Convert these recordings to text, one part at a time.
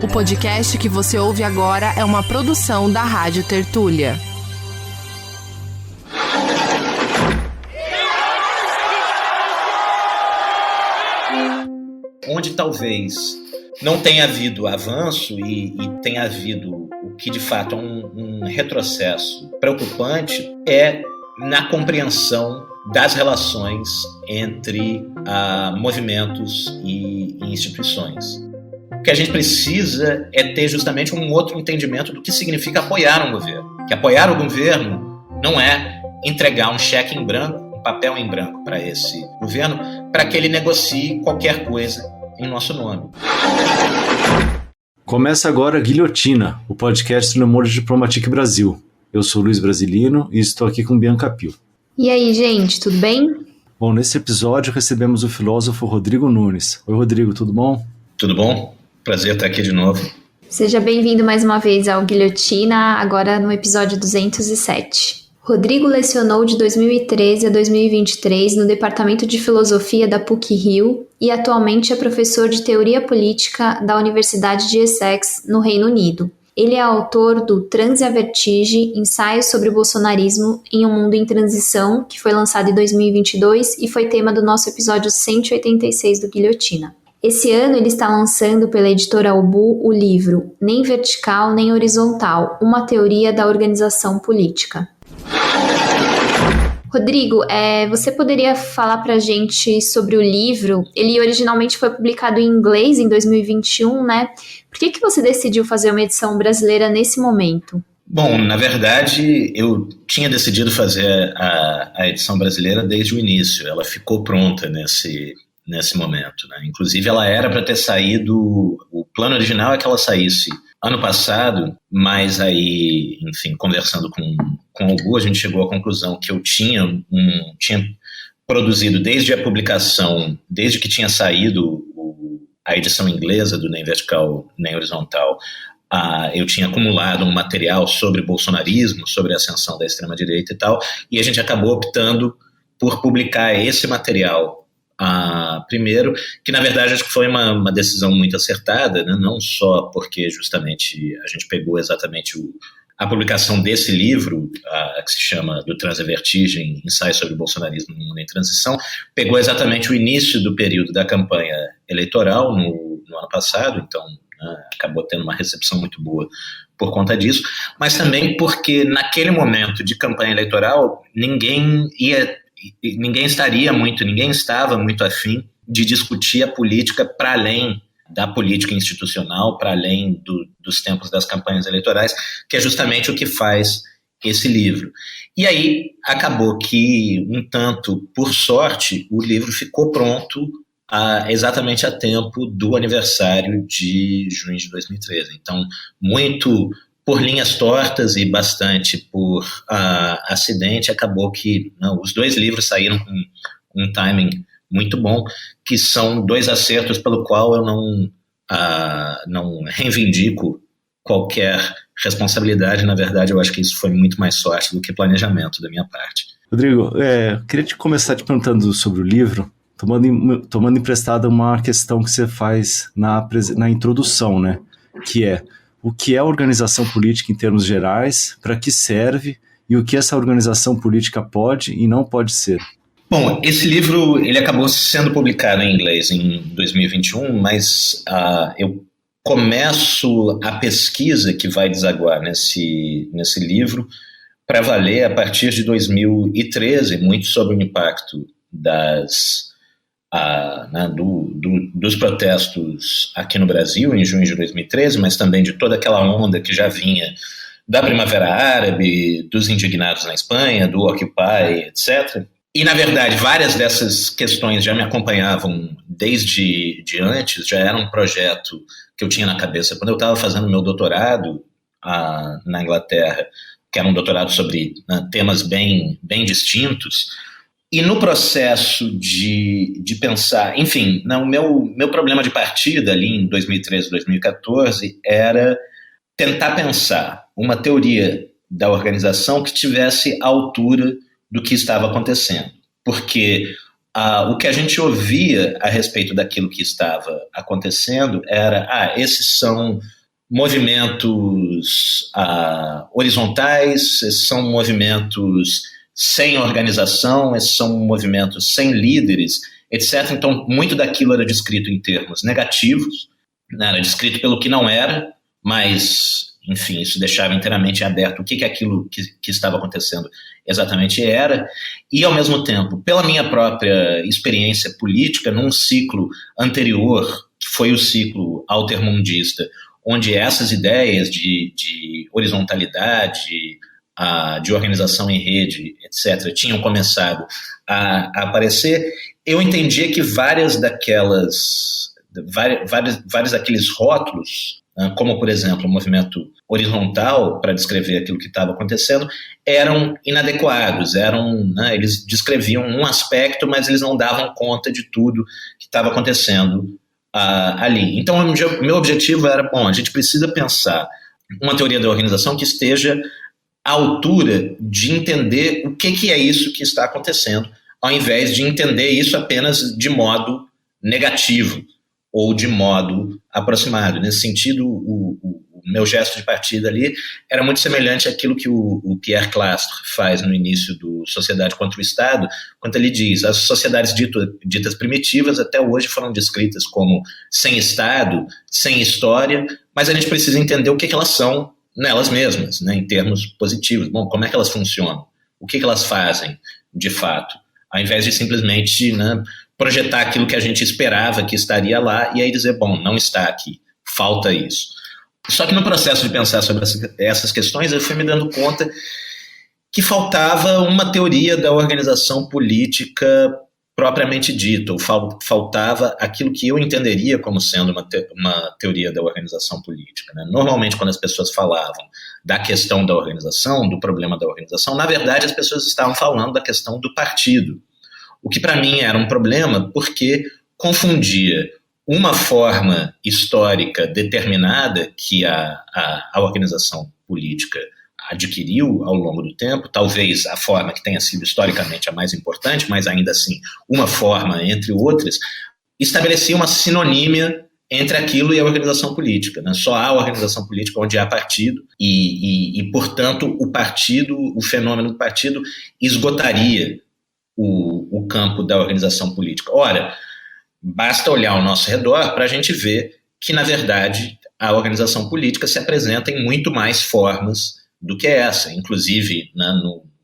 O podcast que você ouve agora é uma produção da Rádio Tertúlia. Onde talvez não tenha havido avanço e tenha havido o que de fato é um retrocesso preocupante é na compreensão das relações entre movimentos e instituições. O que a gente precisa é ter justamente um outro entendimento do que significa apoiar um governo. Que apoiar o governo não é entregar um cheque em branco, um papel em branco para esse governo, para que ele negocie qualquer coisa em nosso nome. Começa agora Guilhotina, o podcast do Le Monde Diplomatique Brasil. Eu sou Luiz Brasilino e estou aqui com Bianca Pio. E aí, gente, tudo bem? Bom, nesse episódio recebemos o filósofo Rodrigo Nunes. Oi, Rodrigo, tudo bom? Tudo bom? Prazer estar aqui de novo. Seja bem-vindo mais uma vez ao Guilhotina, agora no episódio 207. Rodrigo lecionou de 2013 a 2023 no Departamento de Filosofia da PUC-Rio e atualmente é professor de Teoria Política da Universidade de Essex, no Reino Unido. Ele é autor do Transe à Vertigem, Ensaios sobre o Bolsonarismo em um Mundo em Transição, que foi lançado em 2022 e foi tema do nosso episódio 186 do Guilhotina. Esse ano ele está lançando pela editora Ubu o livro Nem Vertical Nem Horizontal, uma teoria da organização política. Rodrigo, você poderia falar para a gente sobre o livro? Ele originalmente foi publicado em inglês em 2021, né? Por que você decidiu fazer uma edição brasileira nesse momento? Bom, na verdade, eu tinha decidido fazer a edição brasileira desde o início. Ela ficou pronta nesse momento, né? Inclusive, ela era para ter saído... O plano original é que ela saísse ano passado, mas aí, enfim, conversando com o Gu, a gente chegou à conclusão que eu tinha produzido desde a publicação, desde que tinha saído a edição inglesa do Nem Vertical Nem Horizontal, eu tinha acumulado um material sobre bolsonarismo, sobre a ascensão da extrema-direita e tal, e a gente acabou optando por publicar esse material primeiro, que na verdade acho que foi uma decisão muito acertada, né? Não só porque justamente a gente pegou exatamente a publicação desse livro, que se chama Do Transe à Vertigem, Ensaios sobre o Bolsonarismo no Mundo em Transição, pegou exatamente o início do período da campanha eleitoral no ano passado, então acabou tendo uma recepção muito boa por conta disso, mas também porque naquele momento de campanha eleitoral ninguém estava muito afim de discutir a política para além da política institucional, para além dos tempos das campanhas eleitorais, que é justamente o que faz esse livro. E aí acabou que, um tanto por sorte, o livro ficou pronto exatamente a tempo do aniversário de junho de 2013. Então, muito por linhas tortas e bastante por acidente, acabou que os dois livros saíram com um timing muito bom, que são dois acertos pelo qual eu não reivindico qualquer responsabilidade. Na verdade, eu acho que isso foi muito mais sorte do que planejamento da minha parte. Rodrigo, queria começar te perguntando sobre o livro, tomando emprestada uma questão que você faz na introdução, né? Que é: o que é a organização política em termos gerais, para que serve e o que essa organização política pode e não pode ser? Bom, esse livro ele acabou sendo publicado em inglês em 2021, mas eu começo a pesquisa que vai desaguar nesse livro para valer a partir de 2013, muito sobre o impacto dos protestos aqui no Brasil em junho de 2013, mas também de toda aquela onda que já vinha da Primavera Árabe, dos indignados na Espanha, do Occupy, etc. E, na verdade, várias dessas questões já me acompanhavam desde antes, já era um projeto que eu tinha na cabeça quando eu estava fazendo meu doutorado na Inglaterra, que era um doutorado sobre temas bem distintos. E no processo de pensar, enfim, o meu problema de partida ali em 2013, 2014 era tentar pensar uma teoria da organização que tivesse a altura do que estava acontecendo. Porque o que a gente ouvia a respeito daquilo que estava acontecendo era, esses são movimentos horizontais, esses são movimentos sem organização, esses são movimentos sem líderes, etc. Então, muito daquilo era descrito em termos negativos, né? Era descrito pelo que não era, mas, enfim, isso deixava inteiramente aberto o que aquilo que estava acontecendo exatamente era, e, ao mesmo tempo, pela minha própria experiência política, num ciclo anterior, que foi o ciclo altermundista, onde essas ideias de horizontalidade, de organização em rede, etc., tinham começado a aparecer, eu entendia que vários daqueles rótulos, como, por exemplo, o movimento horizontal, para descrever aquilo que estava acontecendo, eram inadequados, eles descreviam um aspecto, mas eles não davam conta de tudo que estava acontecendo ali. Então, o meu objetivo era, a gente precisa pensar uma teoria da organização que esteja à altura de entender o que é isso que está acontecendo, ao invés de entender isso apenas de modo negativo ou de modo aproximado. Nesse sentido, o meu gesto de partida ali era muito semelhante àquilo que o Pierre Clastre faz no início do Sociedade contra o Estado, quando ele diz: as sociedades ditas primitivas até hoje foram descritas como sem Estado, sem história, mas a gente precisa entender o que elas são nelas mesmas, né, em termos positivos. Bom, como é que elas funcionam? O que elas fazem, de fato? Ao invés de simplesmente, né, projetar aquilo que a gente esperava que estaria lá e aí dizer, não está aqui, falta isso. Só que no processo de pensar sobre essas questões, eu fui me dando conta que faltava uma teoria da organização política propriamente dita, ou faltava aquilo que eu entenderia como sendo uma teoria da organização política, né? Normalmente, quando as pessoas falavam da questão da organização, do problema da organização, na verdade, as pessoas estavam falando da questão do partido, o que para mim era um problema porque confundia uma forma histórica determinada que a organização política adquiriu ao longo do tempo, talvez a forma que tenha sido historicamente a mais importante, mas ainda assim uma forma entre outras, estabelecia uma sinonímia entre aquilo e a organização política, né? Só há organização política onde há partido e portanto, o fenômeno do partido esgotaria o campo da organização política. Ora, basta olhar ao nosso redor para a gente ver que, na verdade, a organização política se apresenta em muito mais formas do que essa. Inclusive, né,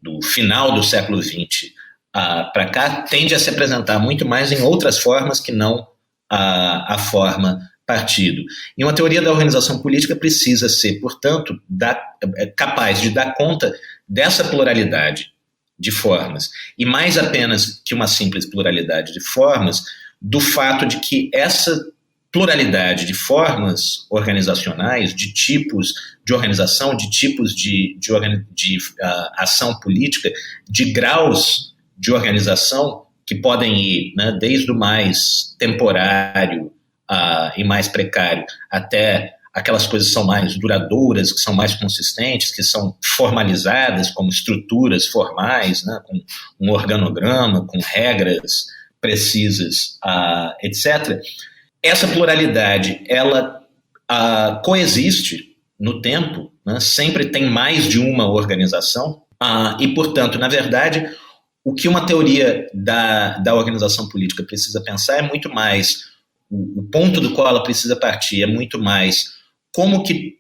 do final do século XX para cá, tende a se apresentar muito mais em outras formas que não a forma partido. E uma teoria da organização política precisa ser, portanto, capaz de dar conta dessa pluralidade de formas, e mais apenas que uma simples pluralidade de formas, do fato de que essa pluralidade de formas organizacionais, de tipos de organização, de tipos de ação política, de graus de organização, que podem ir, né, desde o mais temporário e mais precário até aquelas coisas que são mais duradouras, que são mais consistentes, que são formalizadas como estruturas formais, né, com um organograma, com regras precisas, etc. Essa pluralidade, ela coexiste no tempo, né, sempre tem mais de uma organização, e, portanto, na verdade, o que uma teoria da organização política precisa pensar é muito mais, o ponto do qual ela precisa partir é muito mais como que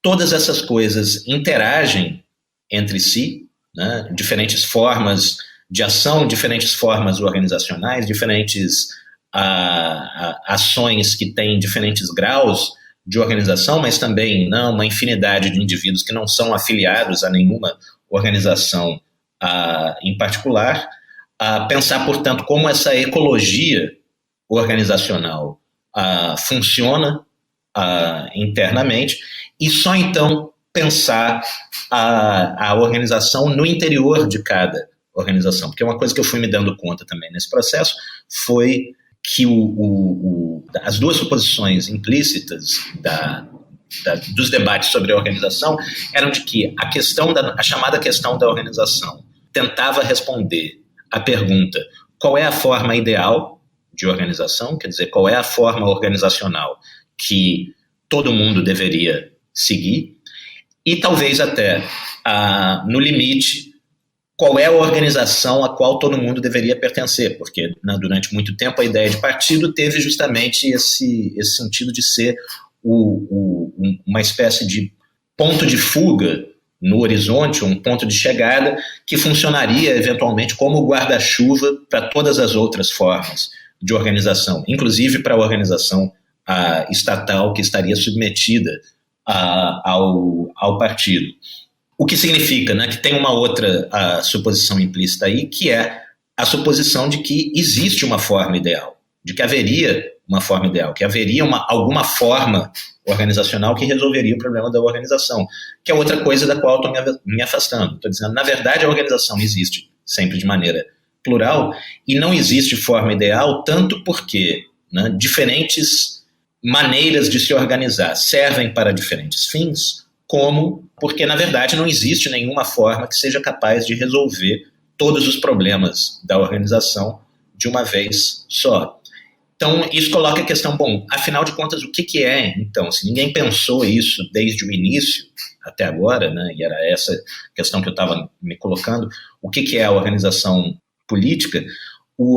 todas essas coisas interagem entre si, né? Diferentes formas de ação, diferentes formas organizacionais, diferentes ações que têm diferentes graus de organização, mas também uma infinidade de indivíduos que não são afiliados a nenhuma organização em particular. Pensar, portanto, como essa ecologia organizacional funciona internamente, e só então pensar a organização no interior de cada organização. Porque uma coisa que eu fui me dando conta também nesse processo foi que as duas suposições implícitas dos debates sobre a organização eram de que a chamada questão da organização tentava responder à pergunta qual é a forma ideal de organização, quer dizer, qual é a forma organizacional que todo mundo deveria seguir, e talvez até, no limite, qual é a organização a qual todo mundo deveria pertencer, porque durante muito tempo a ideia de partido teve justamente esse sentido de ser uma espécie de ponto de fuga no horizonte, um ponto de chegada que funcionaria eventualmente como guarda-chuva para todas as outras formas de organização, inclusive para a organização estatal que estaria submetida ao partido. O que significa, né, que tem uma outra suposição implícita aí, que é a suposição de que existe uma forma ideal, de que haveria uma forma ideal, que haveria alguma forma organizacional que resolveria o problema da organização, que é outra coisa da qual estou me afastando. Estou dizendo, na verdade, a organização existe sempre de maneira plural e não existe forma ideal, tanto porque, né, diferentes maneiras de se organizar servem para diferentes fins, como porque, na verdade, não existe nenhuma forma que seja capaz de resolver todos os problemas da organização de uma vez só. Então, isso coloca a questão, bom, afinal de contas, o que é, então? Se ninguém pensou isso desde o início até agora, né, e era essa questão que eu estava me colocando, o que é a organização política?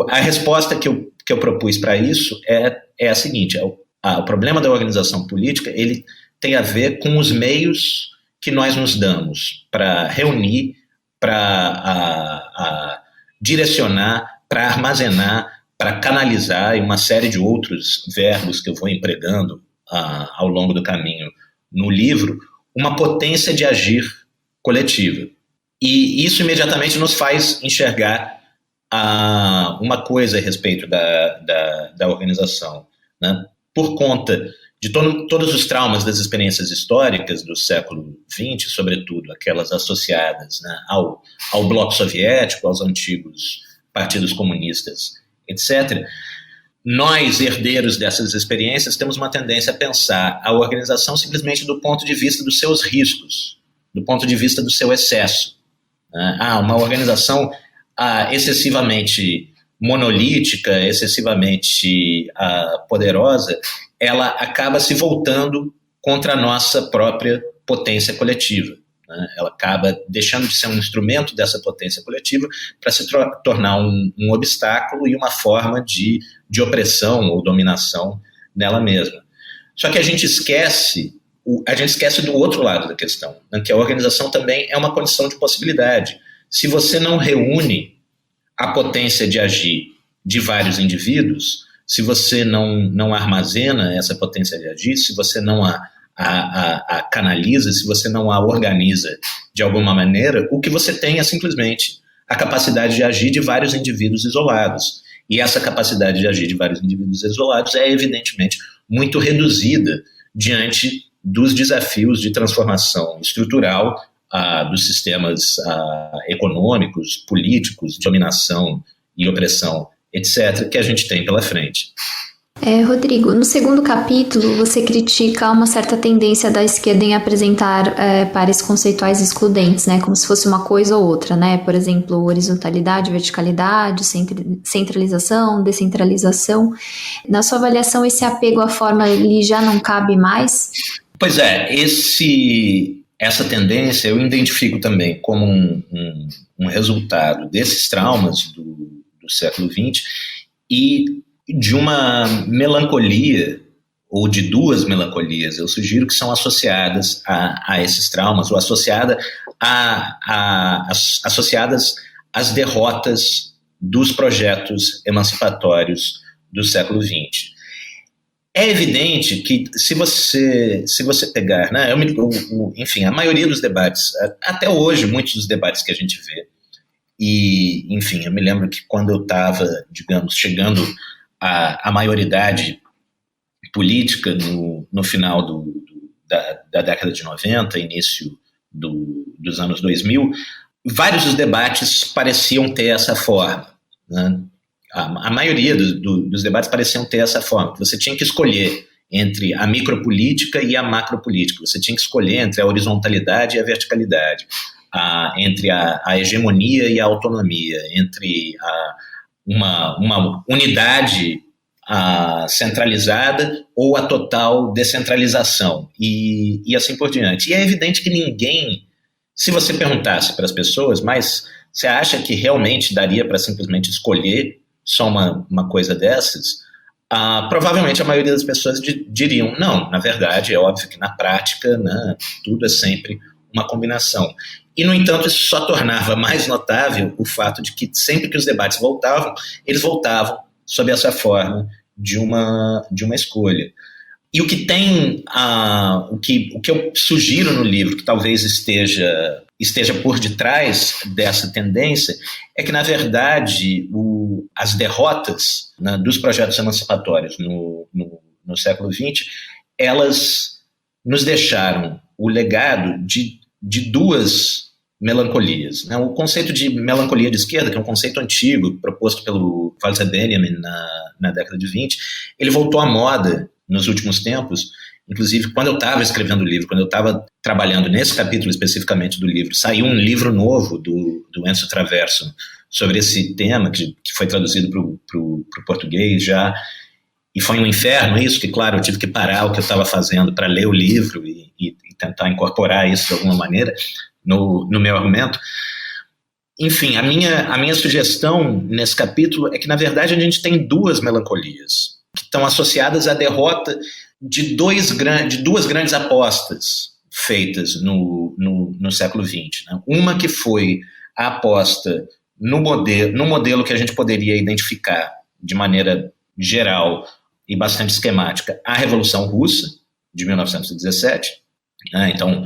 A resposta que eu propus para isso é a seguinte, o problema da organização política, ele tem a ver com os meios que nós nos damos para reunir, para direcionar, para armazenar, para canalizar, e uma série de outros verbos que eu vou empregando ao longo do caminho no livro, uma potência de agir coletiva. E isso imediatamente nos faz enxergar uma coisa a respeito da organização, né? Por conta de todos os traumas das experiências históricas do século XX, sobretudo aquelas associadas, né, ao bloco soviético, aos antigos partidos comunistas, etc., nós, herdeiros dessas experiências, temos uma tendência a pensar a organização simplesmente do ponto de vista dos seus riscos, do ponto de vista do seu excesso. Uma organização excessivamente monolítica, excessivamente poderosa, ela acaba se voltando contra a nossa própria potência coletiva. Ela acaba deixando de ser um instrumento dessa potência coletiva para se tornar um obstáculo e uma forma de opressão ou dominação nela mesma. Só que a gente esquece do outro lado da questão, né, que a organização também é uma condição de possibilidade. Se você não reúne a potência de agir de vários indivíduos, se você não armazena essa potência de agir, se você não a canaliza, se você não a organiza de alguma maneira, o que você tem é simplesmente a capacidade de agir de vários indivíduos isolados. E essa capacidade de agir de vários indivíduos isolados é evidentemente muito reduzida diante dos desafios de transformação estrutural dos sistemas econômicos, políticos, de dominação e opressão, etc., que a gente tem pela frente. Rodrigo, no segundo capítulo, você critica uma certa tendência da esquerda em apresentar pares conceituais excludentes, né, como se fosse uma coisa ou outra, né? Por exemplo, horizontalidade, verticalidade, centralização, descentralização. Na sua avaliação, esse apego à forma ele já não cabe mais? Pois é, essa tendência eu identifico também como um resultado desses traumas do século XX e de uma melancolia, ou de duas melancolias, eu sugiro que são associadas a esses traumas, ou associadas às derrotas dos projetos emancipatórios do século XX. É evidente que se você pegar, né, enfim, a maioria dos debates, até hoje, muitos dos debates que a gente vê, e, enfim, eu me lembro que quando eu estava, digamos, chegando à maioridade política no final da década de 90, início dos anos 2000, vários dos debates pareciam ter essa forma, né? A maioria dos debates pareciam ter essa forma, que você tinha que escolher entre a micropolítica e a macropolítica, você tinha que escolher entre a horizontalidade e a verticalidade, entre a hegemonia e a autonomia, entre uma unidade centralizada ou a total descentralização, e assim por diante. E é evidente que ninguém, se você perguntasse para as pessoas, mas você acha que realmente daria para simplesmente escolher só uma coisa dessas? Provavelmente a maioria das pessoas diriam, não, na verdade é óbvio que na prática, né, tudo é sempre uma combinação. E, no entanto, isso só tornava mais notável o fato de que sempre que os debates voltavam, eles voltavam sob essa forma de uma escolha. E o que tem, o que eu sugiro no livro, que talvez esteja por detrás dessa tendência, é que, na verdade, as derrotas, né, dos projetos emancipatórios no século XX, elas nos deixaram o legado de duas melancolias, né? O conceito de melancolia de esquerda, que é um conceito antigo, proposto pelo Walter Benjamin na década de 20, ele voltou à moda nos últimos tempos. Inclusive, quando eu estava escrevendo o livro, quando eu estava trabalhando nesse capítulo especificamente do livro, saiu um livro novo do Enzo Traverso sobre esse tema, que foi traduzido para o português já, e foi um inferno isso, que claro, eu tive que parar o que eu estava fazendo para ler o livro e tentar incorporar isso de alguma maneira no meu argumento. Enfim, a minha sugestão nesse capítulo é que, na verdade, a gente tem duas melancolias que estão associadas à derrota de duas grandes apostas feitas no século XX. Né? Uma que foi a aposta no modelo que a gente poderia identificar de maneira geral e bastante esquemática, a Revolução Russa, de 1917. Né? Então,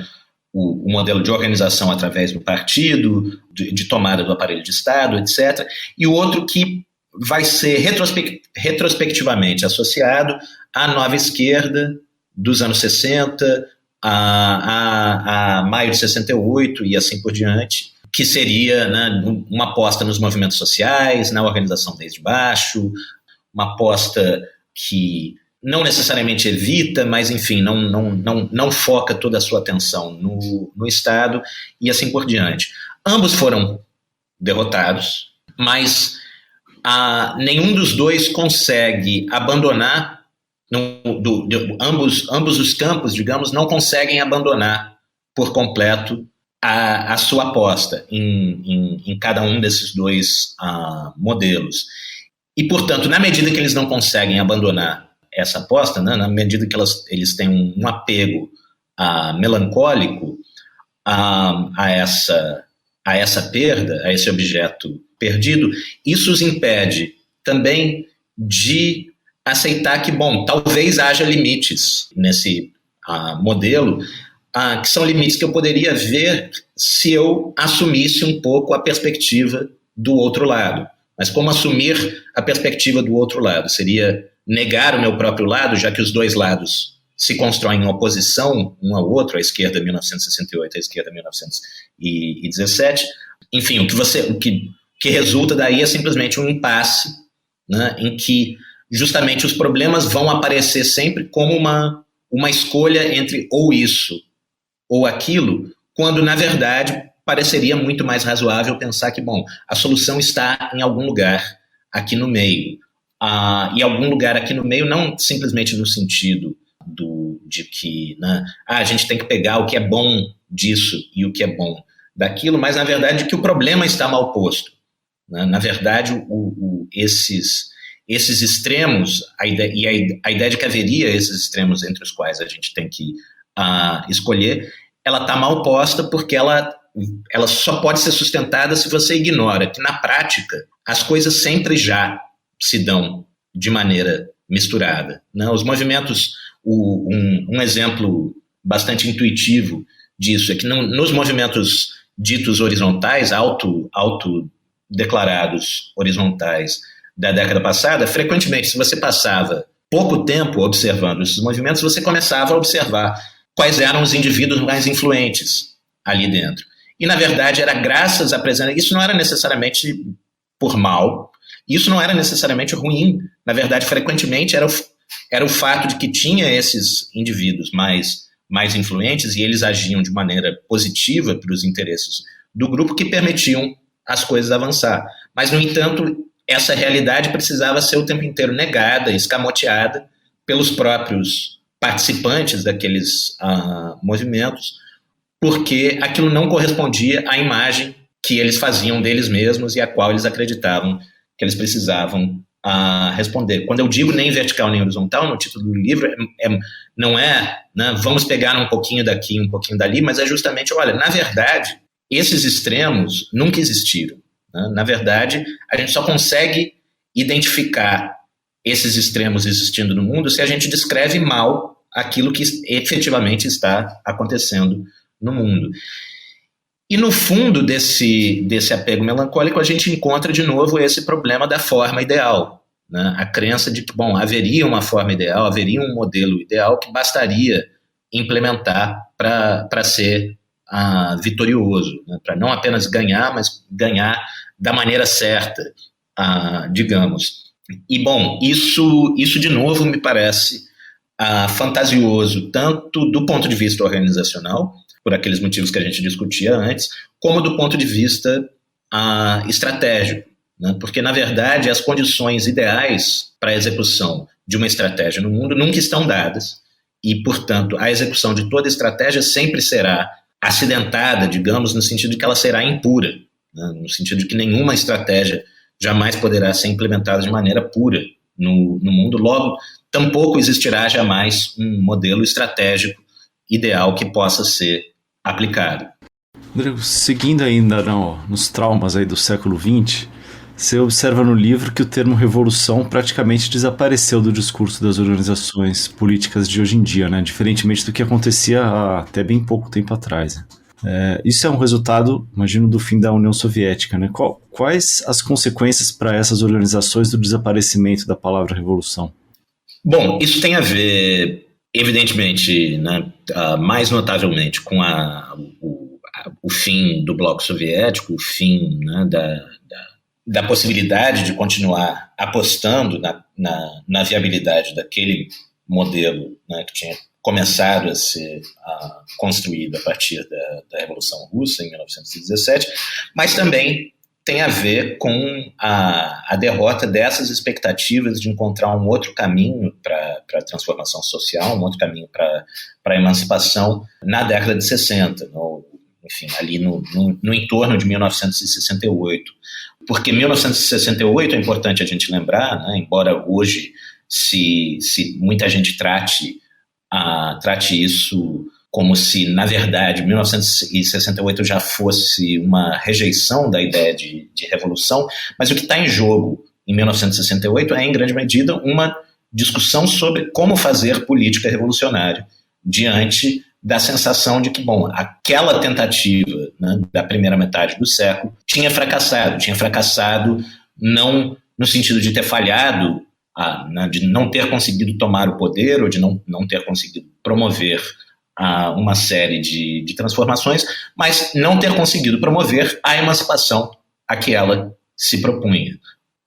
o modelo de organização através do partido, de tomada do aparelho de Estado, etc. E o outro que vai ser retrospectivamente associado à nova esquerda dos anos 60, a maio de 68 e assim por diante, que seria, né, uma aposta nos movimentos sociais, na organização desde baixo, uma aposta que não necessariamente evita, mas, enfim, não foca toda a sua atenção no Estado e assim por diante. Ambos foram derrotados, mas nenhum dos dois consegue abandonar, ambos os campos, digamos, não conseguem abandonar por completo a sua aposta em cada um desses dois modelos. E, portanto, na medida que eles não conseguem abandonar essa aposta, né, na medida que eles têm um apego melancólico a essa perda, a esse objeto perdido, isso os impede também de aceitar que, bom, talvez haja limites nesse modelo, que são limites que eu poderia ver se eu assumisse um pouco a perspectiva do outro lado. Mas como assumir a perspectiva do outro lado? Seria negar o meu próprio lado, já que os dois lados se constroem em oposição um ao outro, a esquerda 1968, a esquerda 1917. Enfim, o que resulta daí é simplesmente um impasse, né, em que justamente os problemas vão aparecer sempre como uma escolha entre ou isso ou aquilo, quando, na verdade, pareceria muito mais razoável pensar que, bom, a solução está em algum lugar aqui no meio. E algum lugar aqui no meio não simplesmente no sentido de que, né, a gente tem que pegar o que é bom disso e o que é bom daquilo, mas, na verdade, que o problema está mal posto. Né? Na verdade, esses extremos, a ideia de que haveria esses extremos entre os quais a gente tem que escolher, ela está mal posta porque ela só pode ser sustentada se você ignora que, na prática, as coisas sempre já se dão de maneira misturada. Né? Os movimentos, um exemplo bastante intuitivo disso é que nos movimentos ditos horizontais, autodeclarados horizontais da década passada, frequentemente, se você passava pouco tempo observando esses movimentos, você começava a observar quais eram os indivíduos mais influentes ali dentro. E, na verdade, era graças à presença. Isso não era necessariamente por mal, isso não era necessariamente ruim. Na verdade, frequentemente era o fato de que tinha esses indivíduos mais influentes e eles agiam de maneira positiva para os interesses do grupo que permitiam as coisas avançar. Mas, no entanto, essa realidade precisava ser o tempo inteiro negada, escamoteada pelos próprios participantes daqueles movimentos, porque aquilo não correspondia à imagem que eles faziam deles mesmos e a qual eles acreditavam que eles precisavam responder. Quando eu digo nem vertical nem horizontal, no título do livro, não é, né, vamos pegar um pouquinho daqui, um pouquinho dali, mas é justamente, olha, na verdade, esses extremos nunca existiram. Né? Na verdade, a gente só consegue identificar esses extremos existindo no mundo se a gente descreve mal aquilo que efetivamente está acontecendo no mundo. E no fundo desse apego melancólico, a gente encontra de novo esse problema da forma ideal, né? A crença de que, bom, haveria uma forma ideal, haveria um modelo ideal que bastaria implementar para ser vitorioso, né? Para não apenas ganhar, mas ganhar da maneira certa, digamos. E, bom, isso de novo me parece fantasioso, tanto do ponto de vista organizacional, por aqueles motivos que a gente discutia antes, como do ponto de vista estratégico, né? Porque, na verdade, as condições ideais para a execução de uma estratégia no mundo nunca estão dadas e, portanto, a execução de toda estratégia sempre será acidentada, digamos, no sentido de que ela será impura, né? No sentido de que nenhuma estratégia jamais poderá ser implementada de maneira pura no mundo, logo, tampouco existirá jamais um modelo estratégico ideal que possa ser aplicado. Rodrigo, seguindo ainda nos traumas aí do século XX, você observa no livro que o termo revolução praticamente desapareceu do discurso das organizações políticas de hoje em dia, né? Diferentemente do que acontecia há até bem pouco tempo atrás. Isso é um resultado, imagino, do fim da União Soviética, né? Quais as consequências para essas organizações do desaparecimento da palavra revolução? Bom, isso tem a ver, evidentemente, né, mais notavelmente com o fim do bloco soviético, o fim, né, da possibilidade de continuar apostando na viabilidade daquele modelo, né, que tinha começado a ser construído a partir da Revolução Russa, em 1917, mas também tem a ver com a derrota dessas expectativas de encontrar um outro caminho para a transformação social, um outro caminho para a emancipação na década de 60, enfim, ali no entorno de 1968. Porque 1968 é importante a gente lembrar, né, embora hoje se muita gente trate isso como se, na verdade, 1968 já fosse uma rejeição da ideia de revolução, mas o que está em jogo em 1968 é, em grande medida, uma discussão sobre como fazer política revolucionária diante da sensação de que, bom, aquela tentativa, né, da primeira metade do século tinha fracassado não no sentido de ter falhado, de não ter conseguido tomar o poder ou de não ter conseguido promover uma série de transformações, mas não ter conseguido promover a emancipação a que ela se propunha.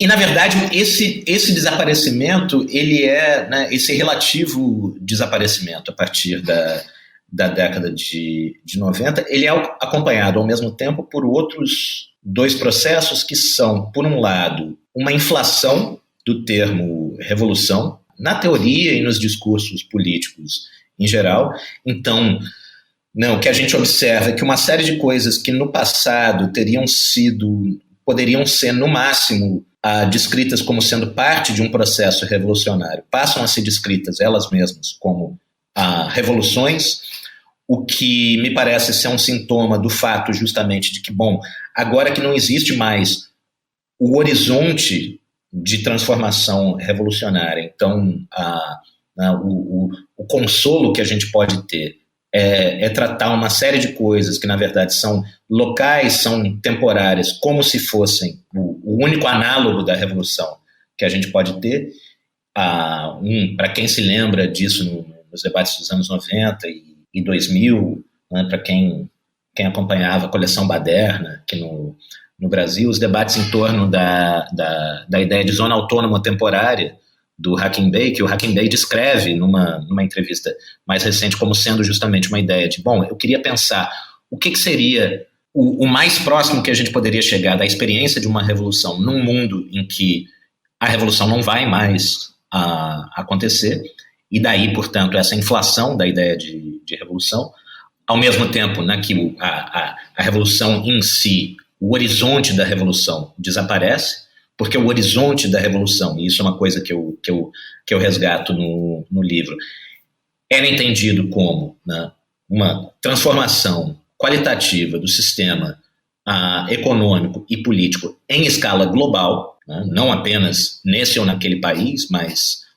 E, na verdade, esse desaparecimento, ele é, né, esse relativo desaparecimento a partir da década de 90, ele é acompanhado, ao mesmo tempo, por outros dois processos que são, por um lado, uma inflação do termo revolução, na teoria e nos discursos políticos em geral. Então, o que a gente observa é que uma série de coisas que no passado poderiam ser, no máximo, descritas como sendo parte de um processo revolucionário, passam a ser descritas elas mesmas como revoluções, o que me parece ser um sintoma do fato justamente de que, bom, agora que não existe mais o horizonte de transformação revolucionária, então o consolo que a gente pode ter é tratar uma série de coisas que, na verdade, são locais, são temporárias, como se fossem o único análogo da revolução que a gente pode ter. Para quem se lembra disso nos debates dos anos 90 e 2000, né, para quem acompanhava a coleção Baderna aqui no Brasil, os debates em torno da ideia de zona autônoma temporária do Hakim Bey, que o Hakim Bey descreve numa entrevista mais recente como sendo justamente uma ideia de, bom, eu queria pensar o que seria o mais próximo que a gente poderia chegar da experiência de uma revolução num mundo em que a revolução não vai mais acontecer, e daí, portanto, essa inflação da ideia de revolução, ao mesmo tempo, né, que a revolução em si, o horizonte da revolução desaparece, porque o horizonte da revolução, e isso é uma coisa que eu resgato no livro, era entendido como, né, uma transformação qualitativa do sistema econômico e político em escala global, né, não apenas nesse ou naquele país, mas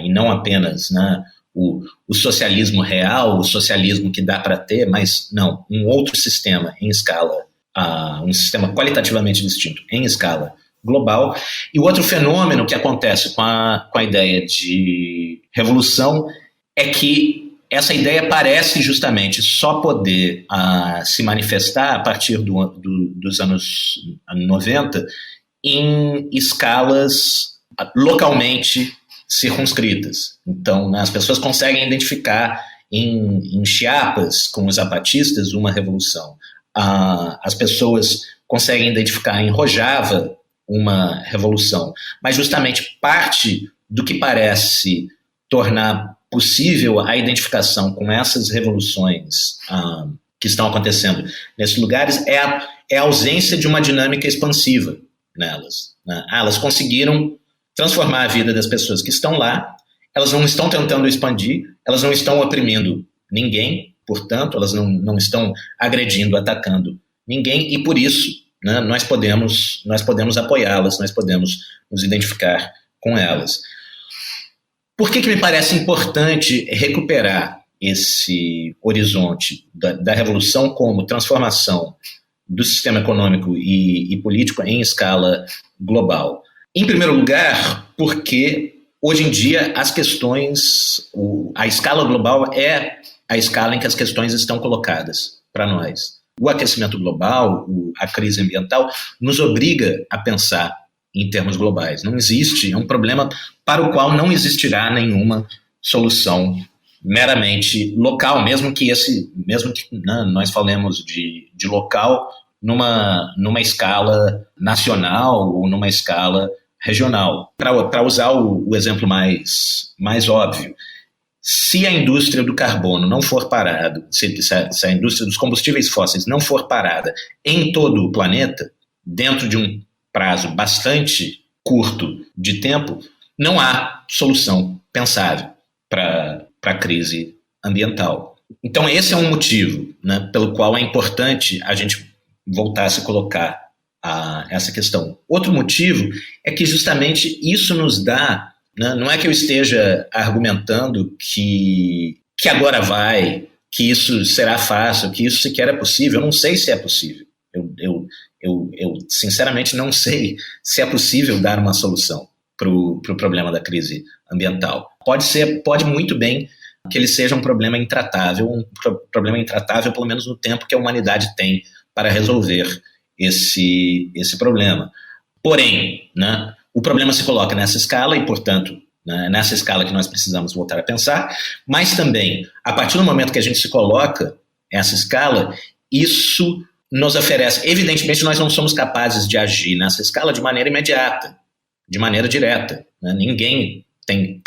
e não apenas, né, o socialismo real, o socialismo que dá para ter, mas não, um outro sistema em escala, um sistema qualitativamente distinto em escala global. E o outro fenômeno que acontece com a ideia de revolução é que essa ideia parece justamente só poder se manifestar a partir dos anos 90 em escalas localmente circunscritas. Então, né, as pessoas conseguem identificar em Chiapas, com os zapatistas, uma revolução. As pessoas conseguem identificar em Rojava uma revolução. Mas justamente parte do que parece tornar possível a identificação com essas revoluções que estão acontecendo nesses lugares é a ausência de uma dinâmica expansiva nelas. Né? Elas conseguiram transformar a vida das pessoas que estão lá, elas não estão tentando expandir, elas não estão oprimindo ninguém, portanto, elas não estão agredindo, atacando ninguém, e por isso, né, nós podemos apoiá-las, nós podemos nos identificar com elas. Por que me parece importante recuperar esse horizonte da revolução como transformação do sistema econômico e político em escala global? Em primeiro lugar, porque hoje em dia as questões, a escala global é a escala em que as questões estão colocadas para nós. O aquecimento global, a crise ambiental, nos obriga a pensar em termos globais. Não existe, é um problema para o qual não existirá nenhuma solução meramente local, mesmo que nós falemos de local numa escala nacional ou numa escala regional. Para usar o exemplo mais óbvio, se a indústria do carbono não for parada, se a indústria dos combustíveis fósseis não for parada em todo o planeta, dentro de um prazo bastante curto de tempo, não há solução pensável para a crise ambiental. Então esse é um motivo, né, pelo qual é importante a gente voltar a se colocar essa questão. Outro motivo é que justamente isso nos dá, né, não é que eu esteja argumentando que agora que isso será fácil, que isso sequer é possível. Eu não sei se é possível. Eu sinceramente não sei se é possível dar uma solução para o problema da crise ambiental. Pode muito bem que ele seja um problema intratável pelo menos no tempo que a humanidade tem para resolver esse problema. Porém, né, o problema se coloca nessa escala e, portanto, né, nessa escala que nós precisamos voltar a pensar, mas também, a partir do momento que a gente se coloca essa escala, isso nos oferece, evidentemente nós não somos capazes de agir nessa escala de maneira imediata, de maneira direta, né? Ninguém tem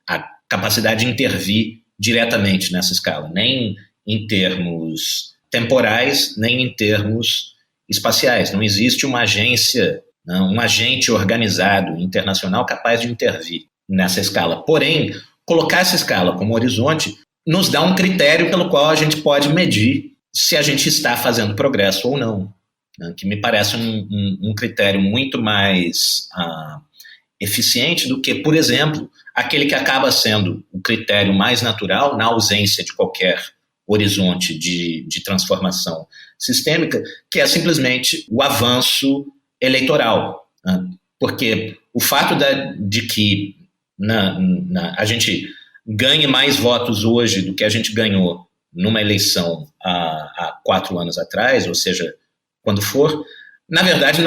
a capacidade de intervir diretamente nessa escala, nem em termos temporais, nem em termos espaciais. Não existe uma agência, um agente organizado internacional capaz de intervir nessa escala. Porém, colocar essa escala como horizonte nos dá um critério pelo qual a gente pode medir se a gente está fazendo progresso ou não, né? Que me parece um critério muito mais eficiente do que, por exemplo, aquele que acaba sendo o critério mais natural na ausência de qualquer horizonte de transformação sistêmica, que é simplesmente o avanço eleitoral, né? Porque o fato de que a gente ganhe mais votos hoje do que a gente ganhou numa eleição há 4 anos atrás, ou seja, quando for, na verdade,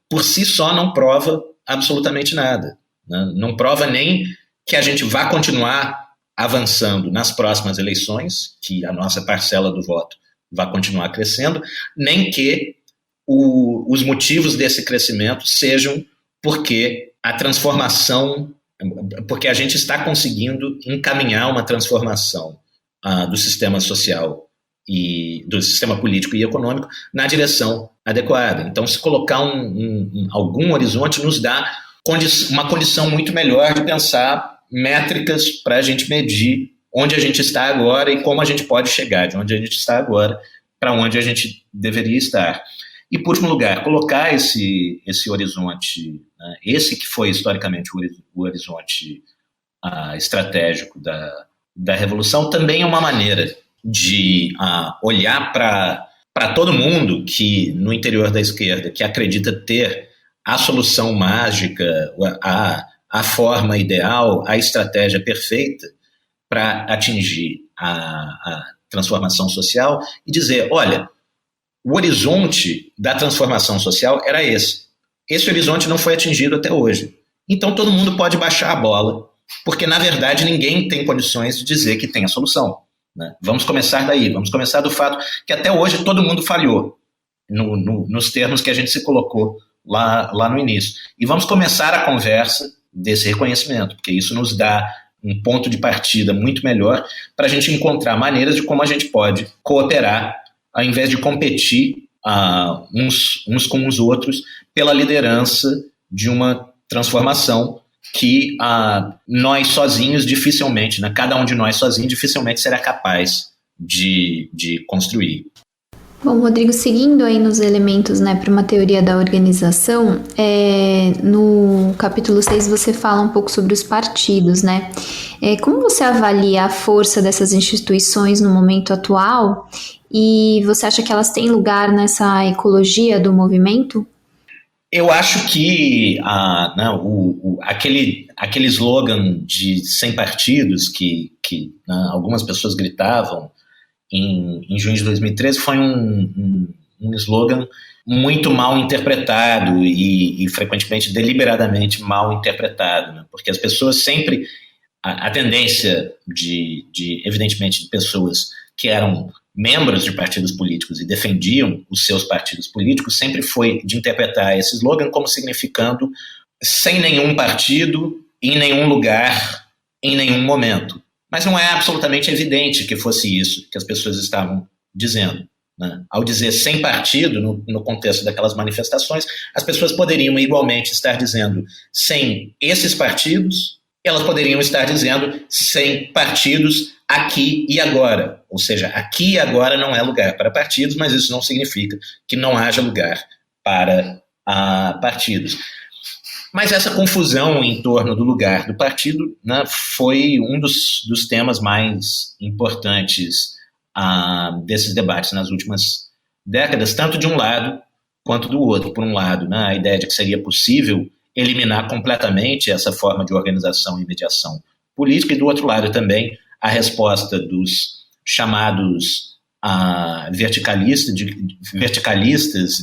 por si só não prova absolutamente nada, né? Não prova nem que a gente vá continuar avançando nas próximas eleições, que a nossa parcela do voto vá continuar crescendo, nem que os motivos desse crescimento sejam porque a transformação, porque a gente está conseguindo encaminhar uma transformação do sistema social e do sistema político e econômico na direção adequada. Então, se colocar algum horizonte nos dá uma condição muito melhor de pensar métricas para a gente medir onde a gente está agora e como a gente pode chegar de onde a gente está agora para onde a gente deveria estar. E, por último lugar, colocar esse horizonte, né, esse que foi historicamente o horizonte estratégico da Revolução, também é uma maneira de olhar para todo mundo que, no interior da esquerda, que acredita ter a solução mágica, a forma ideal, a estratégia perfeita para atingir a transformação social e dizer, olha, o horizonte da transformação social era esse. Esse horizonte não foi atingido até hoje. Então todo mundo pode baixar a bola, porque na verdade ninguém tem condições de dizer que tem a solução, né? Vamos começar daí, vamos começar do fato que até hoje todo mundo falhou nos termos que a gente se colocou lá no início. E vamos começar a conversa desse reconhecimento, porque isso nos dá um ponto de partida muito melhor para a gente encontrar maneiras de como a gente pode cooperar ao invés de competir uns com os outros pela liderança de uma transformação que nós sozinhos dificilmente, né, cada um de nós sozinho dificilmente será capaz de construir. Bom, Rodrigo, seguindo aí nos elementos, né, para uma teoria da organização, no capítulo 6 você fala um pouco sobre os partidos, né? Como você avalia a força dessas instituições no momento atual e você acha que elas têm lugar nessa ecologia do movimento? Eu acho que aquele slogan de 100 partidos que algumas pessoas gritavam em junho de 2013 foi um slogan muito mal interpretado e frequentemente deliberadamente mal interpretado, né? Porque as pessoas sempre, a tendência evidentemente, de pessoas que eram membros de partidos políticos e defendiam os seus partidos políticos sempre foi de interpretar esse slogan como significando sem nenhum partido, em nenhum lugar, em nenhum momento. Mas não é absolutamente evidente que fosse isso que as pessoas estavam dizendo, né? Ao dizer sem partido, no contexto daquelas manifestações, as pessoas poderiam igualmente estar dizendo sem esses partidos, elas poderiam estar dizendo sem partidos aqui e agora. Ou seja, aqui e agora não é lugar para partidos, mas isso não significa que não haja lugar para partidos. Mas essa confusão em torno do lugar do partido, né, foi um dos temas mais importantes desses debates nas últimas décadas, tanto de um lado quanto do outro. Por um lado, né, a ideia de que seria possível eliminar completamente essa forma de organização e mediação política, e do outro lado também a resposta dos chamados verticalistas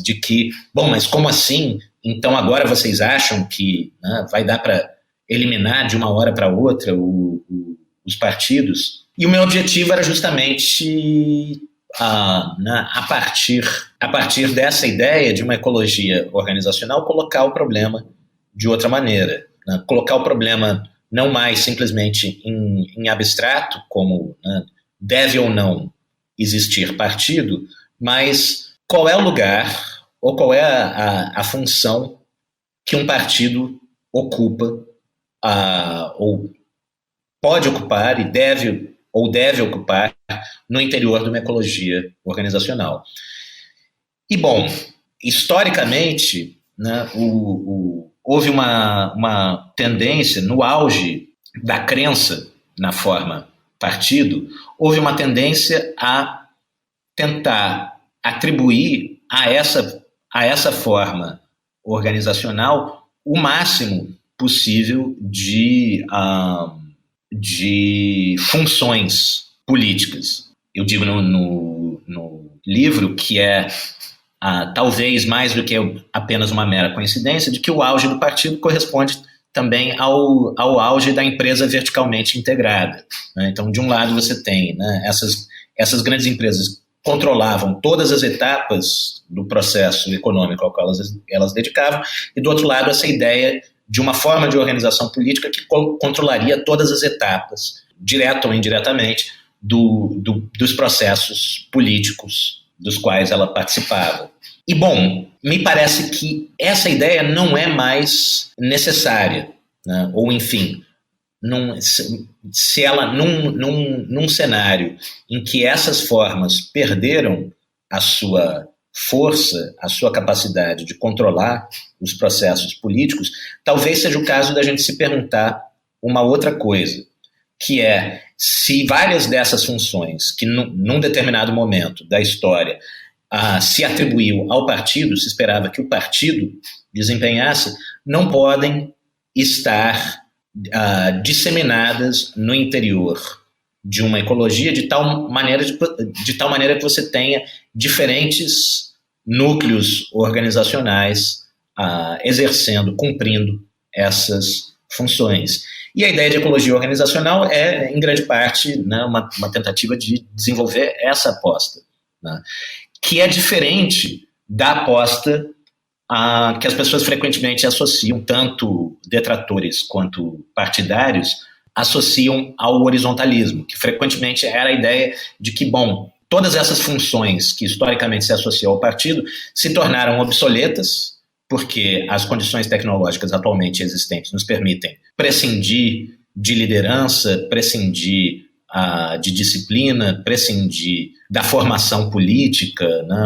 de que, bom, mas como assim? Então agora vocês acham que, né, vai dar para eliminar de uma hora para outra os partidos? E o meu objetivo era justamente, a partir dessa ideia de uma ecologia organizacional, colocar o problema de outra maneira, né? Colocar o problema não mais simplesmente em abstrato, como, né, deve ou não existir partido, mas qual é o lugar ou qual é a função que um partido ocupa, ou pode ocupar e deve ocupar no interior de uma ecologia organizacional. E, bom, historicamente, né, houve uma tendência, no auge da crença na forma partido, houve uma tendência a tentar atribuir a essa forma organizacional o máximo possível de funções políticas. Eu digo no livro que é talvez mais do que apenas uma mera coincidência, de que o auge do partido corresponde também ao auge da empresa verticalmente integrada, né? Então, de um lado você tem, né, essas grandes empresas controlavam todas as etapas do processo econômico ao qual elas dedicavam, e do outro lado essa ideia de uma forma de organização política que controlaria todas as etapas, direta ou indiretamente, dos processos políticos dos quais ela participava. E, bom, me parece que essa ideia não é mais necessária, né? Ou, enfim, se ela, num cenário em que essas formas perderam a sua força, a sua capacidade de controlar os processos políticos, talvez seja o caso da gente se perguntar uma outra coisa, que é se várias dessas funções que num determinado momento da história se atribuiu ao partido, se esperava que o partido desempenhasse, não podem estar disseminadas no interior de uma ecologia de tal maneira que você tenha diferentes núcleos organizacionais cumprindo essas funções. E a ideia de ecologia organizacional é, em grande parte, né, uma tentativa de desenvolver essa aposta, né, que é diferente da aposta que as pessoas frequentemente associam, tanto detratores quanto partidários, associam ao horizontalismo, que frequentemente era a ideia de que, bom, todas essas funções que historicamente se associam ao partido se tornaram obsoletas, porque as condições tecnológicas atualmente existentes nos permitem prescindir de liderança, prescindir de disciplina, prescindir da formação política, né,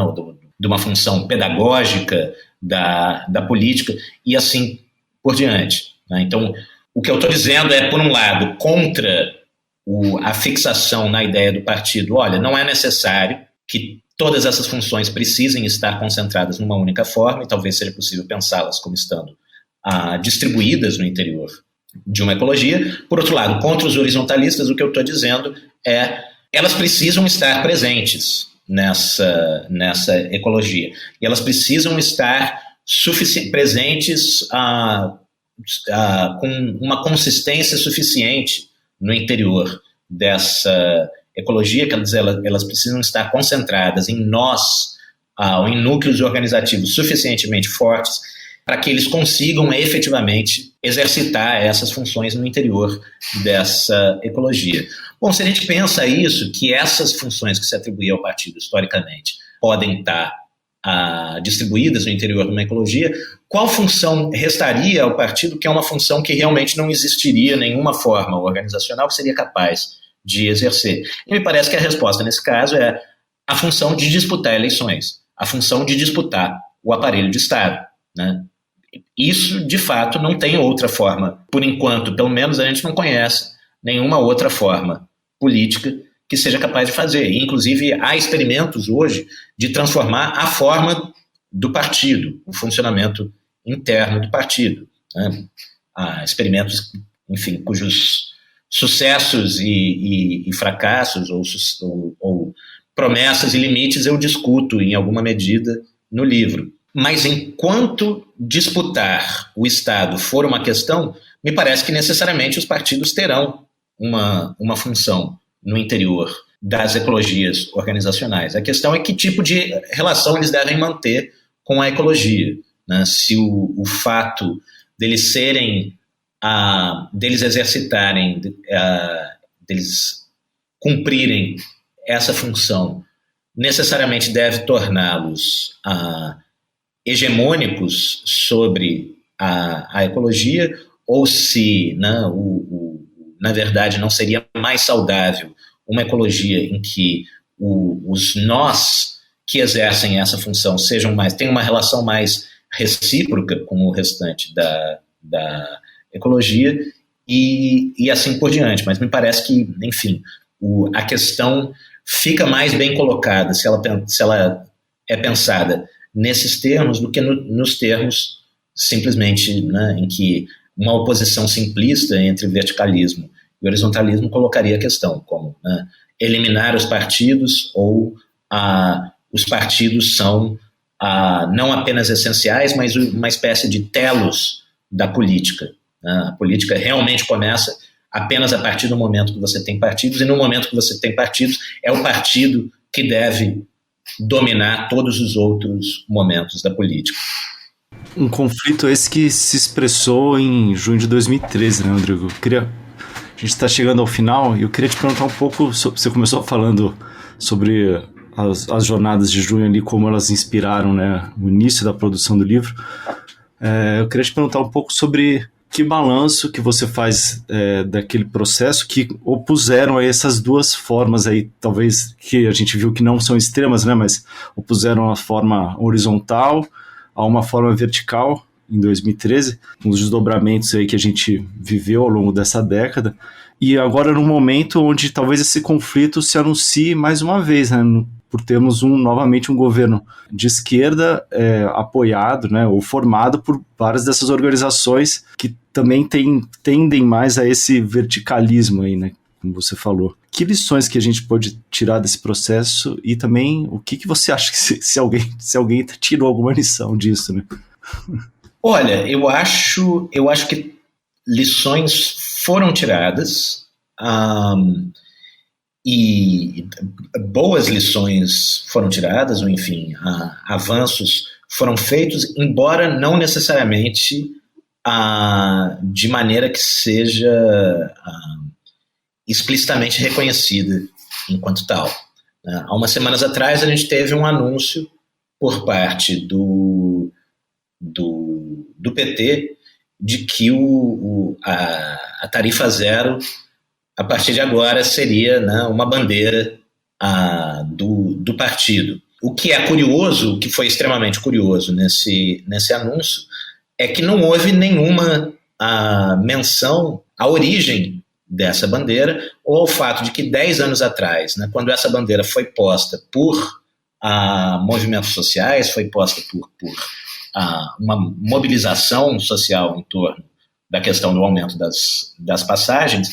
de uma função pedagógica da política, e assim por diante, né? Então, o que eu estou dizendo é, por um lado, contra a fixação na ideia do partido. Olha, não é necessário que todas essas funções precisem estar concentradas numa única forma, e talvez seja possível pensá-las como estando distribuídas no interior de uma ecologia. Por outro lado, contra os horizontalistas, o que eu estou dizendo é elas precisam estar presentes nessa ecologia, e elas precisam estar presentes com uma consistência suficiente no interior dessa ecologia, que elas precisam estar concentradas em nós, ou em núcleos organizativos suficientemente fortes para que eles consigam efetivamente exercitar essas funções no interior dessa ecologia. Bom, se a gente pensa isso, que essas funções que se atribuíam ao partido historicamente podem estar distribuídas no interior de uma ecologia, qual função restaria ao partido, que é uma função que realmente não existiria nenhuma forma organizacional que seria capaz de exercer? E me parece que a resposta nesse caso é a função de disputar eleições, a função de disputar o aparelho de Estado, né? Isso, de fato, não tem outra forma. Por enquanto, pelo menos, a gente não conhece nenhuma outra forma política que seja capaz de fazer. E, inclusive, há experimentos hoje de transformar a forma do partido, o funcionamento interno do partido, né? Há experimentos, enfim, cujos sucessos e fracassos ou promessas e limites eu discuto em alguma medida no livro. Mas enquanto disputar o Estado for uma questão, me parece que necessariamente os partidos terão uma função no interior das ecologias organizacionais. A questão é que tipo de relação eles devem manter com a ecologia, né? Se o fato deles exercitarem, deles cumprirem essa função, necessariamente deve torná-los hegemônicos sobre a ecologia, ou se, né, na verdade, não seria mais saudável uma ecologia em que os nós que exercem essa função tenham uma relação mais recíproca com o restante da ecologia e assim por diante. Mas me parece que, enfim, a questão fica mais bem colocada se ela é pensada nesses termos do que nos termos simplesmente, né, em que uma oposição simplista entre verticalismo e horizontalismo colocaria a questão como, né, eliminar os partidos, ou os partidos são não apenas essenciais, mas uma espécie de telos da política, né? A política realmente começa apenas a partir do momento que você tem partidos, e no momento que você tem partidos é o partido que deve dominar todos os outros momentos da política. Um conflito esse que se expressou em junho de 2013, né, Rodrigo? A gente está chegando ao final e eu queria te perguntar um pouco, você começou falando sobre as jornadas de junho ali, como elas inspiraram, né, o início da produção do livro. Eu queria te perguntar um pouco sobre que balanço que você faz daquele processo que opuseram a essas duas formas aí, talvez que a gente viu que não são extremas, né, mas opuseram a forma horizontal a uma forma vertical em 2013, os desdobramentos aí que a gente viveu ao longo dessa década, e agora num momento onde talvez esse conflito se anuncie mais uma vez, né, por termos novamente um governo de esquerda apoiado, né, ou formado por várias dessas organizações que também tendem mais a esse verticalismo aí, né, como você falou. Que lições que a gente pode tirar desse processo e também o que você acha que se alguém tirou alguma lição disso, né? Olha, eu acho que lições foram tiradas, e boas lições foram tiradas, ou enfim, avanços foram feitos, embora não necessariamente de maneira que seja explicitamente reconhecida enquanto tal. Há umas semanas atrás a gente teve um anúncio por parte do PT de que a tarifa zero, a partir de agora, seria, né, uma bandeira do partido. O que é curioso, o que foi extremamente curioso nesse anúncio, é que não houve nenhuma menção à origem dessa bandeira ou ao fato de que 10 anos atrás, né, quando essa bandeira foi posta por movimentos sociais, foi posta por uma mobilização social em torno da questão do aumento das passagens,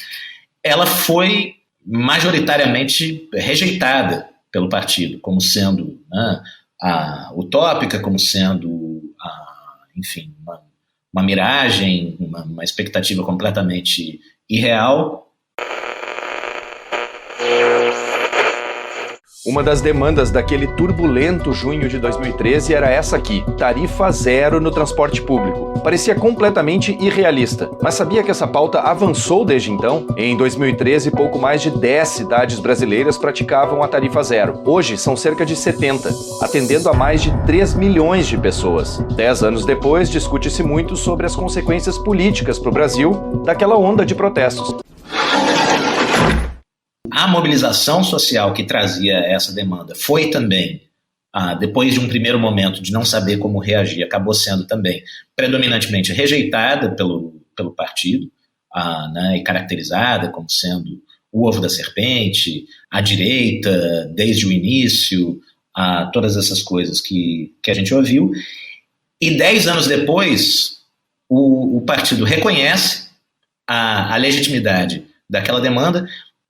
ela foi majoritariamente rejeitada pelo partido, como sendo, né, utópica, como sendo, enfim, uma miragem, uma expectativa completamente irreal. Uma das demandas daquele turbulento junho de 2013 era essa aqui: tarifa zero no transporte público. Parecia completamente irrealista, mas sabia que essa pauta avançou desde então? Em 2013, pouco mais de 10 cidades brasileiras praticavam a tarifa zero. Hoje, são cerca de 70, atendendo a mais de 3 milhões de pessoas. 10 anos depois, discute-se muito sobre as consequências políticas para o Brasil daquela onda de protestos. A mobilização social que trazia essa demanda foi também, depois de um primeiro momento de não saber como reagir, acabou sendo também predominantemente rejeitada pelo partido, né, e caracterizada como sendo o ovo da serpente, a direita, desde o início, todas essas coisas que a gente ouviu. E 10 anos depois, o partido reconhece a legitimidade daquela demanda,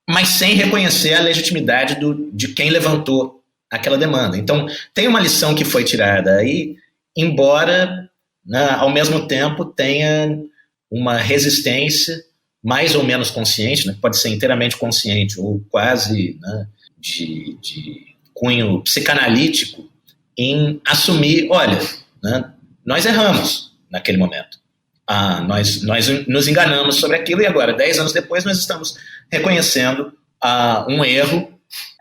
mas sem reconhecer a legitimidade de quem levantou aquela demanda. Então, tem uma lição que foi tirada aí, embora, né, ao mesmo tempo tenha uma resistência mais ou menos consciente, né, pode ser inteiramente consciente ou quase, né, de cunho psicanalítico, em assumir, olha, né, nós erramos naquele momento. Nós nos enganamos sobre aquilo e agora, 10 anos depois, nós estamos reconhecendo um erro,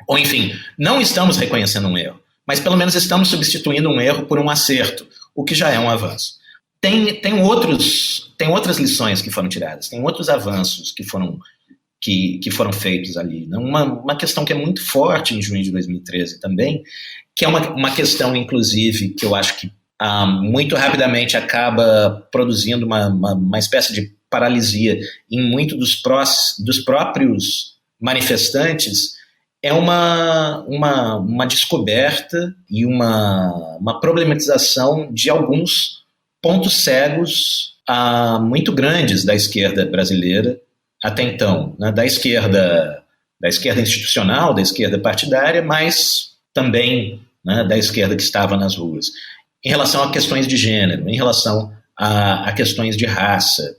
ou enfim, não estamos reconhecendo um erro, mas pelo menos estamos substituindo um erro por um acerto, o que já é um avanço. Tem outras lições que foram tiradas, tem outros avanços que foram feitos ali. Uma questão que é muito forte em junho de 2013 também, que é uma questão, inclusive, que eu acho que muito rapidamente acaba produzindo uma espécie de paralisia em muitos dos próprios manifestantes, é uma descoberta e uma problematização de alguns pontos cegos muito grandes da esquerda brasileira até então, né? Da esquerda institucional, da esquerda partidária, mas também, né, da esquerda que estava nas ruas, em relação a questões de gênero, em relação a questões de raça,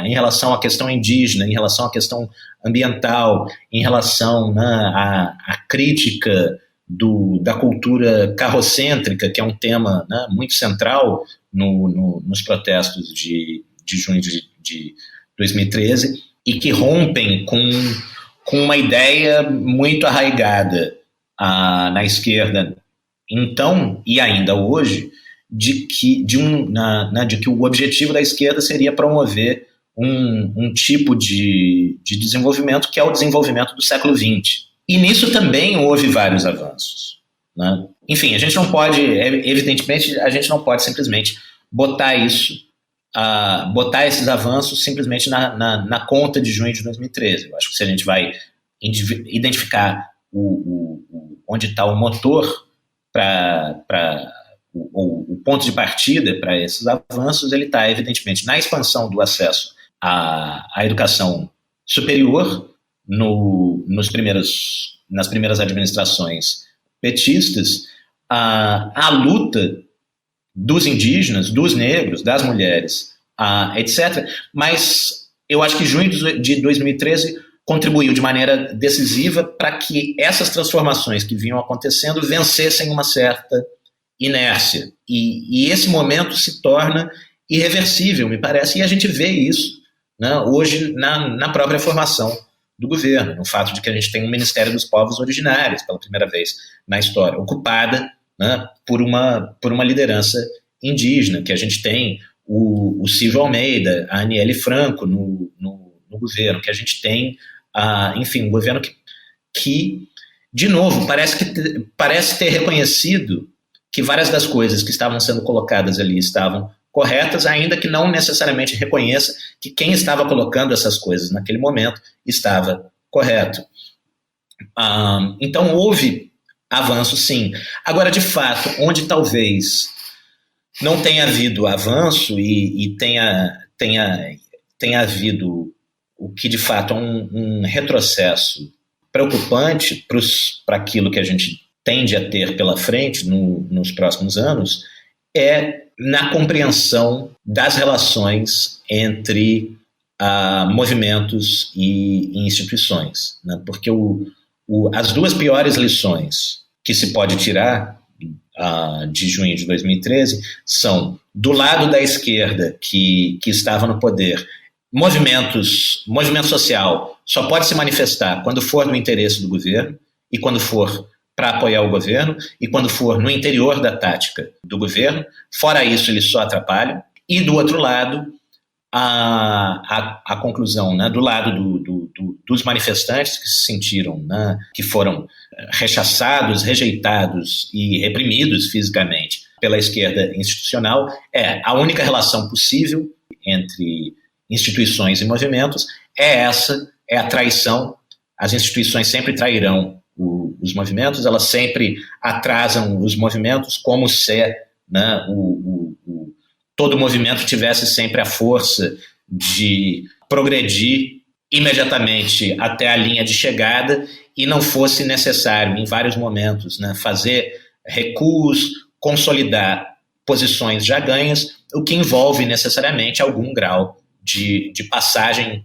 em relação à questão indígena, em relação à questão ambiental, em relação, né, à crítica da cultura carrocêntrica, que é um tema, né, muito central nos protestos de junho de 2013, e que rompem com uma ideia muito arraigada na esquerda, então, e ainda hoje, de que o objetivo da esquerda seria promover um tipo de desenvolvimento que é o desenvolvimento do século XX. E nisso também houve vários avanços, né? Enfim, a gente não pode, evidentemente, a gente não pode simplesmente botar esses avanços simplesmente na conta de junho de 2013. Eu acho que se a gente vai identificar onde está o motor o ponto de partida para esses avanços, ele está, evidentemente, na expansão do acesso à educação superior nas primeiras administrações petistas, a luta dos indígenas, dos negros, das mulheres, etc. Mas eu acho que junho de 2013 contribuiu de maneira decisiva para que essas transformações que vinham acontecendo vencessem uma certa inércia. E esse momento se torna irreversível, me parece, e a gente vê isso, né, hoje na própria formação do governo, no fato de que a gente tem um Ministério dos Povos Originários, pela primeira vez na história, ocupada, né, por uma liderança indígena, que a gente tem o Silvio Almeida, a Aniele Franco no governo, que a gente tem, enfim, um governo que de novo, parece ter reconhecido que várias das coisas que estavam sendo colocadas ali estavam corretas, ainda que não necessariamente reconheça que quem estava colocando essas coisas naquele momento estava correto. Então houve avanço, sim. Agora, de fato, onde talvez não tenha havido avanço e tenha havido o que de fato é um retrocesso preocupante para aquilo que a gente tende a ter pela frente nos próximos anos, é na compreensão das relações entre movimentos e instituições, né? Porque as duas piores lições que se pode tirar de junho de 2013 são, do lado da esquerda que estava no poder, movimento social só pode se manifestar quando for no interesse do governo e quando for para apoiar o governo e quando for no interior da tática do governo. Fora isso, eles só atrapalham. E do outro lado, a conclusão, né, do lado dos manifestantes que se sentiram, né, que foram rechaçados, rejeitados e reprimidos fisicamente pela esquerda institucional, a única relação possível entre instituições e movimentos é a traição. As instituições sempre trairão os movimentos, elas sempre atrasam os movimentos, como se, né, todo movimento tivesse sempre a força de progredir imediatamente até a linha de chegada e não fosse necessário, em vários momentos, né, fazer recuos, consolidar posições já ganhas, o que envolve necessariamente algum grau de passagem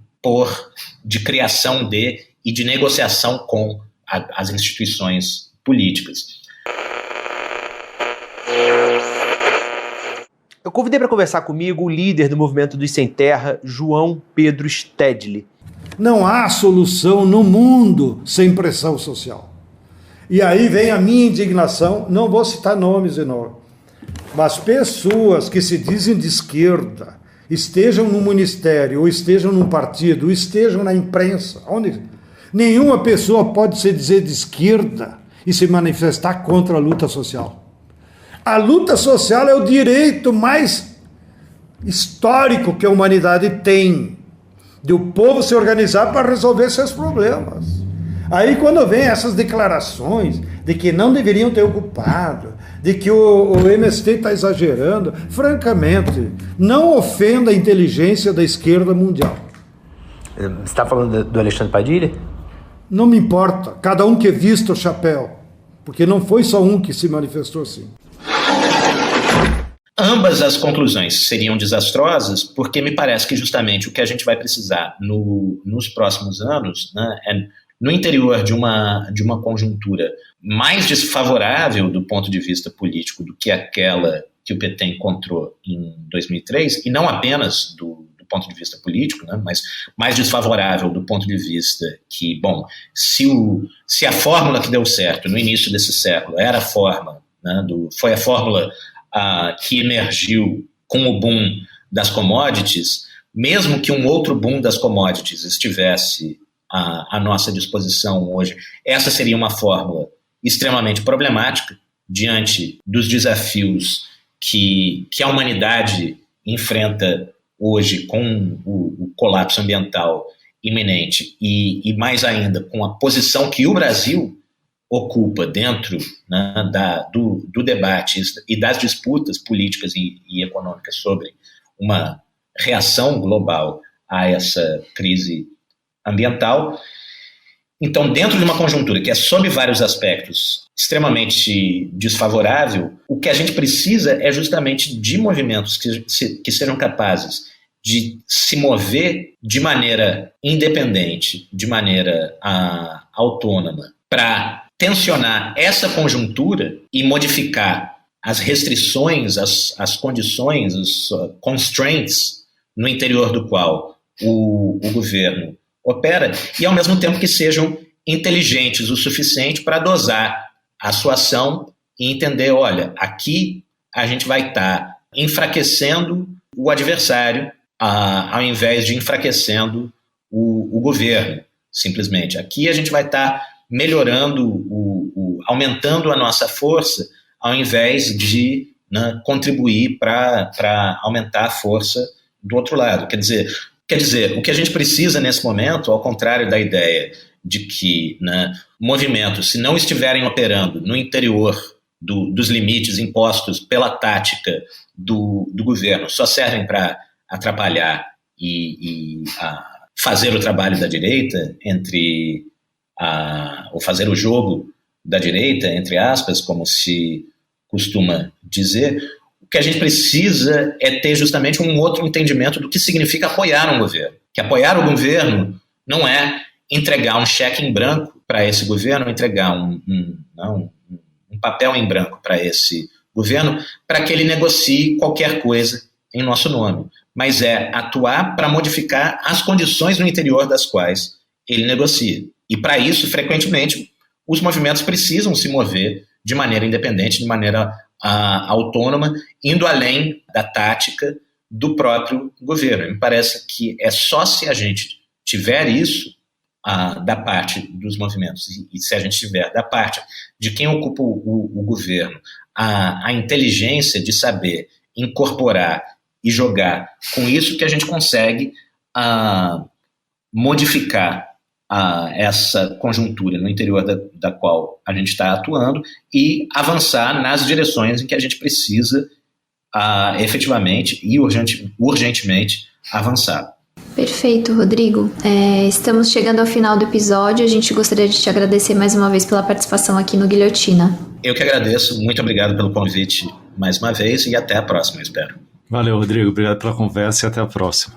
de criação e de negociação com as instituições políticas. Eu convidei para conversar comigo o líder do Movimento dos Sem Terra, João Pedro Stedley. Não há solução no mundo sem pressão social. E aí vem a minha indignação, não vou citar nomes enormes, mas pessoas que se dizem de esquerda, estejam no ministério, ou estejam num partido, ou estejam na imprensa, nenhuma pessoa pode se dizer de esquerda e se manifestar contra a luta social. A luta social é o direito mais histórico que a humanidade tem, de o povo se organizar para resolver seus problemas. Aí quando vem essas declarações de que não deveriam ter ocupado, de que o MST está exagerando, francamente, não ofenda a inteligência da esquerda mundial. Você está falando do Alexandre Padilha? Não me importa, cada um que vista o chapéu, porque não foi só um que se manifestou assim. Ambas as conclusões seriam desastrosas, porque me parece que justamente o que a gente vai precisar nos próximos anos, né, é no interior de uma conjuntura mais desfavorável do ponto de vista político do que aquela que o PT encontrou em 2003, e não apenas do ponto de vista político, né, mas mais desfavorável do ponto de vista que, bom, se a fórmula que deu certo no início desse século era a fórmula, né, foi a fórmula que emergiu com o boom das commodities, mesmo que um outro boom das commodities estivesse à nossa disposição hoje, essa seria uma fórmula extremamente problemática diante dos desafios que a humanidade enfrenta hoje com o colapso ambiental iminente e mais ainda com a posição que o Brasil ocupa dentro, né, do debate e das disputas políticas e econômicas sobre uma reação global a essa crise ambiental. Então, dentro de uma conjuntura que é, sob vários aspectos, extremamente desfavorável, o que a gente precisa é justamente de movimentos que sejam capazes de se mover de maneira independente, de maneira autônoma, para tensionar essa conjuntura e modificar as restrições, as condições, os constraints no interior do qual o governo opera, e ao mesmo tempo que sejam inteligentes o suficiente para dosar a sua ação e entender, olha, aqui a gente vai estar enfraquecendo o adversário ao invés de enfraquecendo o governo, simplesmente. Aqui a gente vai estar melhorando, aumentando a nossa força ao invés de, né, contribuir para aumentar a força do outro lado. Quer dizer, o que a gente precisa nesse momento, ao contrário da ideia de que, né, movimentos, se não estiverem operando no interior dos limites impostos pela tática do governo, só servem para atrapalhar e fazer o trabalho da direita, ou fazer o jogo da direita, entre aspas, como se costuma dizer. O que a gente precisa é ter justamente um outro entendimento do que significa apoiar um governo. Que apoiar o governo não é entregar um cheque em branco para esse governo, entregar um papel em branco para esse governo, para que ele negocie qualquer coisa em nosso nome, mas é atuar para modificar as condições no interior das quais ele negocia. E para isso, frequentemente, os movimentos precisam se mover de maneira independente, de maneira autônoma, indo além da tática do próprio governo. Me parece que é só se a gente tiver isso da parte dos movimentos, e se a gente tiver da parte de quem ocupa o governo a inteligência de saber incorporar e jogar com isso, que a gente consegue modificar essa conjuntura no interior da qual a gente está atuando e avançar nas direções em que a gente precisa efetivamente e urgentemente avançar. Perfeito, Rodrigo. Estamos chegando ao final do episódio. A gente gostaria de te agradecer mais uma vez pela participação aqui no Guilhotina. Eu que agradeço. Muito obrigado pelo convite mais uma vez e até a próxima, espero. Valeu, Rodrigo. Obrigado pela conversa e até a próxima.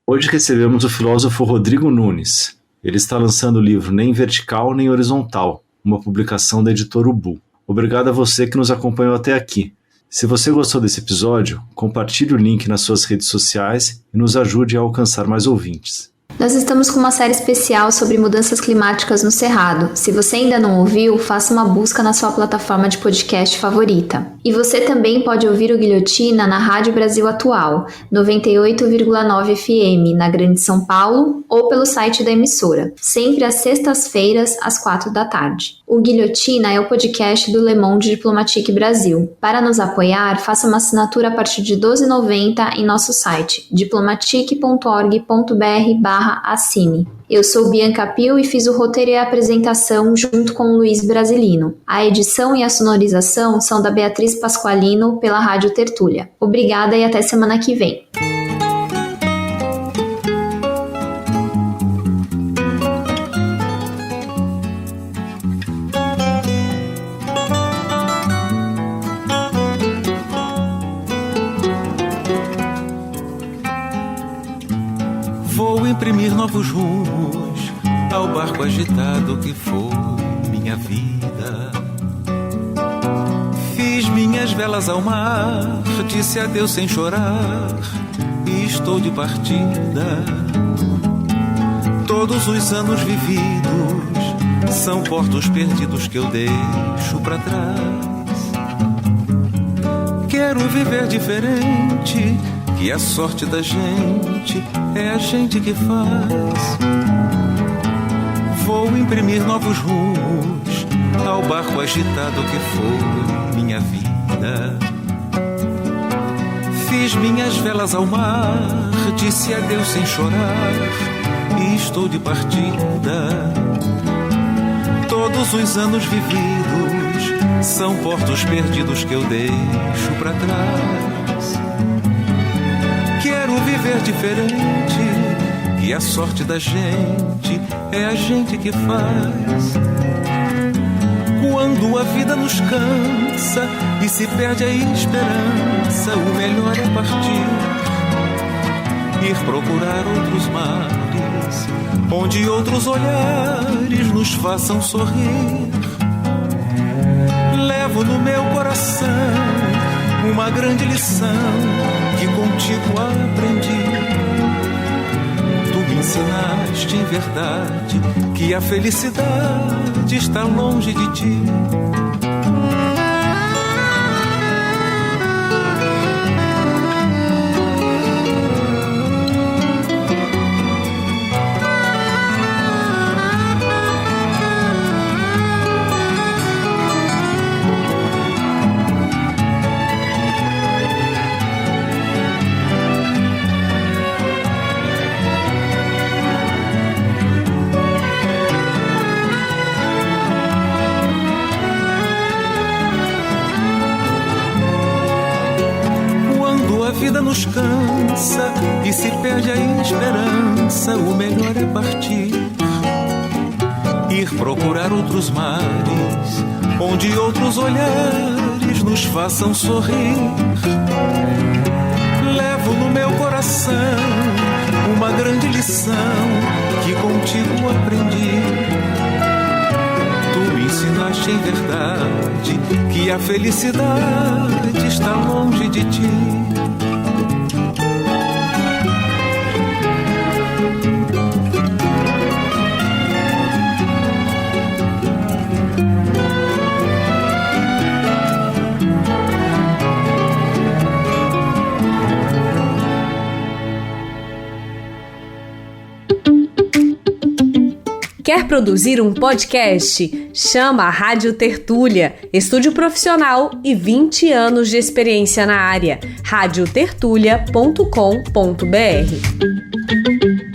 Hoje recebemos o filósofo Rodrigo Nunes. Ele está lançando o livro Nem Vertical Nem Horizontal, uma publicação da editora Ubu. Obrigado a você que nos acompanhou até aqui. Se você gostou desse episódio, compartilhe o link nas suas redes sociais e nos ajude a alcançar mais ouvintes. Nós estamos com uma série especial sobre mudanças climáticas no Cerrado. Se você ainda não ouviu, faça uma busca na sua plataforma de podcast favorita. E você também pode ouvir o Guilhotina na Rádio Brasil Atual, 98,9 FM, na Grande São Paulo, ou pelo site da emissora, sempre às sextas-feiras, às 4 da tarde. O Guilhotina é o podcast do Le Monde Diplomatique Brasil. Para nos apoiar, faça uma assinatura a partir de R$ 12,90 em nosso site, diplomatique.org.br/assine. Eu sou Bianca Pio e fiz o roteiro e a apresentação junto com o Luiz Brasilino. A edição e a sonorização são da Beatriz Pasqualino pela Rádio Tertúlia. Obrigada e até semana que vem. Vou imprimir novos rumos ao barco agitado que foi. vida. Fiz minhas velas ao mar, disse adeus sem chorar, e estou de partida. Todos os anos vividos são portos perdidos que eu deixo pra trás. Quero viver diferente, que a sorte da gente é a gente que faz. Vou imprimir novos rumos ao barco agitado que foi minha vida. Fiz minhas velas ao mar, disse adeus sem chorar, e estou de partida. Todos os anos vividos são portos perdidos que eu deixo pra trás. Quero viver diferente, que a sorte da gente é a gente que faz. Quando a vida nos cansa e se perde a esperança, o melhor é partir, ir procurar outros mares, onde outros olhares nos façam sorrir. Levo no meu coração uma grande lição que contigo aprendi. Tu me ensinaste em verdade que a felicidade está longe de ti. Nos cansa e se perde a esperança, o melhor é partir, ir procurar outros mares, onde outros olhares nos façam sorrir. Levo no meu coração uma grande lição que contigo aprendi. Tu me ensinaste em verdade que a felicidade está longe de ti. Quer produzir um podcast? Chama a Rádio Tertúlia, estúdio profissional e 20 anos de experiência na área. radiotertulia.com.br